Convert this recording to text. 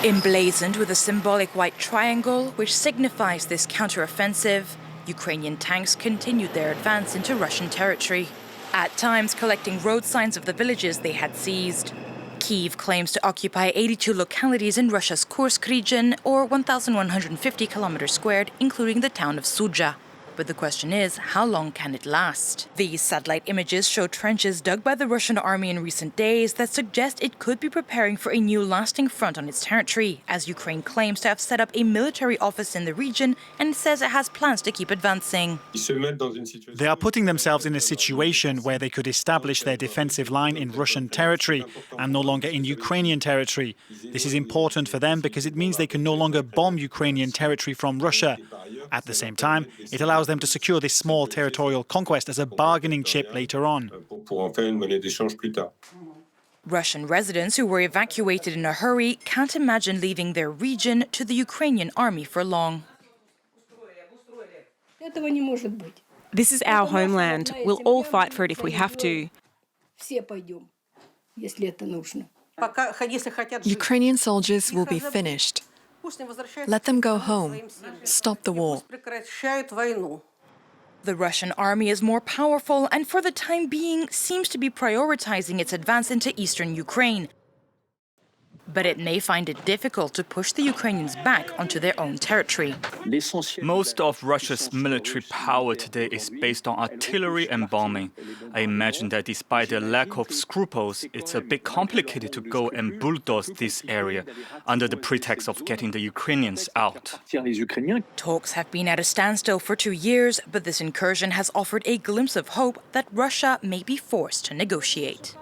Emblazoned with a symbolic white triangle, which signifies this counteroffensive, Ukrainian tanks continued their advance into Russian territory, at times collecting road signs of the villages they had seized. Kyiv claims to occupy 82 localities in Russia's Kursk region, or 1,150 kilometers squared, including the town of Sudzha. But the question is, how long can it last? These satellite images show trenches dug by the Russian army in recent days that suggest it could be preparing for a new lasting front on its territory, as Ukraine claims to have set up a military office in the region and says it has plans to keep advancing. They are putting themselves in a situation where they could establish their defensive line in Russian territory and no longer in Ukrainian territory. This is important for them because it means they can no longer bomb Ukrainian territory from Russia. At the same time, it allows them to secure this small territorial conquest as a bargaining chip later on. Russian residents who were evacuated in a hurry can't imagine leaving their region to the Ukrainian army for long. This is our homeland. We'll all fight for it if we have to. Ukrainian soldiers will be finished. Let them go home. Stop the war. The Russian army is more powerful and for the time being seems to be prioritizing its advance into eastern Ukraine. But it may find it difficult to push the Ukrainians back onto their own territory. Most of Russia's military power today is based on artillery and bombing. I imagine that despite their lack of scruples, it's a bit complicated to go and bulldoze this area under the pretext of getting the Ukrainians out. Talks have been at a standstill for 2 years, but this incursion has offered a glimpse of hope that Russia may be forced to negotiate.